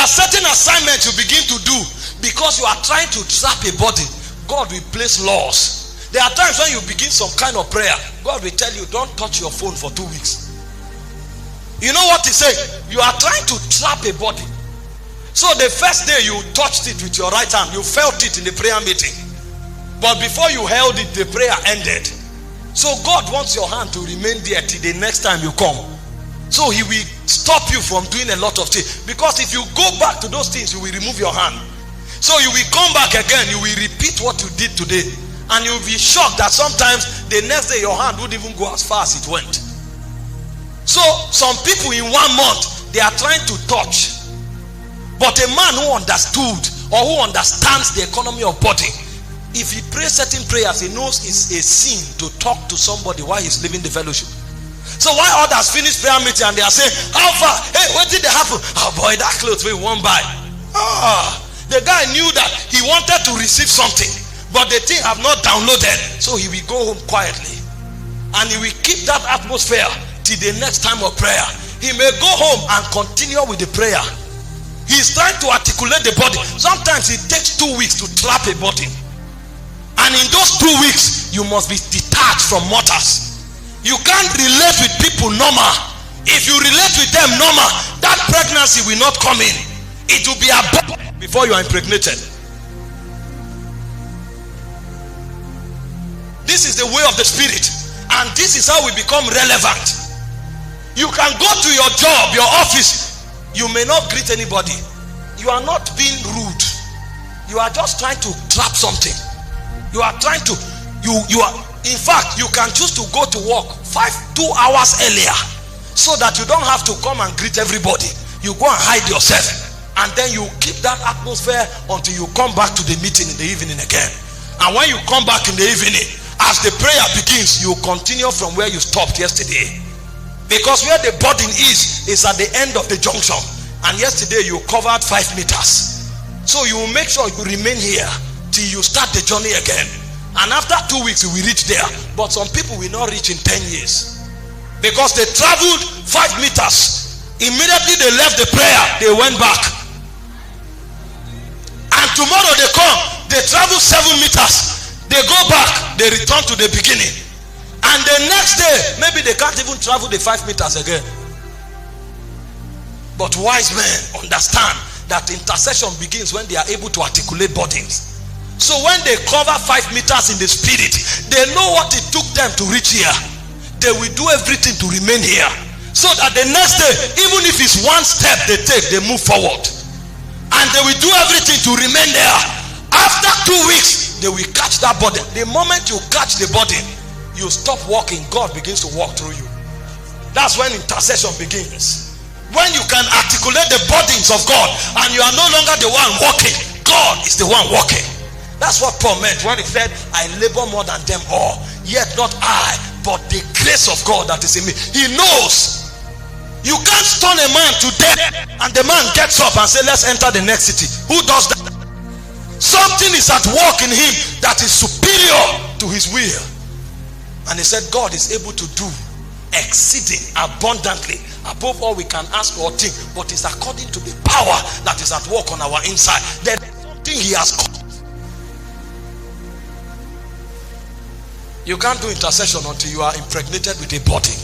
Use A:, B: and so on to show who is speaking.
A: are certain assignments you begin to do because you are trying to trap a body. God will place laws. There are times when you begin some kind of prayer, God will tell you, don't touch your phone for 2 weeks. You know what he said? You are trying to trap a body. So the first day you touched it with your right hand, you felt it in the prayer meeting. But before you held it, the prayer ended. So God wants your hand to remain there till the next time you come. So he will stop you from doing a lot of things. Because if you go back to those things, you will remove your hand. So you will come back again, you will repeat what you did today. And you will be shocked that sometimes the next day your hand wouldn't even go as far as it went. So some people in 1 month, they are trying to touch. But a man who understood or who understands the economy of body, if he prays certain prayers, he knows it's a sin to talk to somebody while he's leaving the fellowship. So while others finish prayer meeting and they are saying, how far? Hey, what did they happen? Oh boy, that clothes we won't buy. The guy knew that he wanted to receive something, but the thing have not downloaded. So he will go home quietly and he will keep that atmosphere till the next time of prayer. He may go home and continue with the prayer. He's trying to articulate the body. Sometimes it takes 2 weeks to trap a body. And in those 2 weeks, you must be detached from mortals. You can't relate with people normal. If you relate with them normal, that pregnancy will not come in. It will be aborted before you are impregnated. This is the way of the spirit. And this is how we become relevant. You can go to your job, your office. You may not greet anybody. You are not being rude. You are just trying to trap something. You are trying to, you are, in fact, you can choose to go to work 2 hours earlier so that you don't have to come and greet everybody. You go and hide yourself, and then you keep that atmosphere until you come back to the meeting in the evening again. And when you come back in the evening, as the prayer begins, you continue from where you stopped yesterday. Because where the burden is at the end of the junction. And yesterday you covered 5 meters. So you will make sure you remain here till you start the journey again. And after 2 weeks you will reach there. But some people will not reach in 10 years. Because they traveled 5 meters. Immediately they left the prayer, they went back. And tomorrow they come, they travel 7 meters. They go back, they return to the beginning. And the next day, maybe they can't even travel the 5 meters again. But wise men understand that intercession begins when they are able to articulate burdens. So when they cover 5 meters in the spirit, they know what it took them to reach here. They will do everything to remain here. So that the next day, even if it's 1 step they take, they move forward. And they will do everything to remain there. After 2 weeks, they will catch that burden. The moment you catch the burden, you stop walking, God begins to walk through you. That's when intercession begins. When you can articulate the burdens of God and you are no longer the one walking, God is the one walking. That's what Paul meant when he said, I labor more than them all, yet not I, but the grace of God that is in me. He knows. You can't stone a man to death and the man gets up and says, let's enter the next city. Who does that? Something is at work in him that is superior to his will. And he said, God is able to do exceeding abundantly above all we can ask or think, but it's according to the power that is at work on our inside. There's something he has called. You can't do intercession until you are impregnated with a body.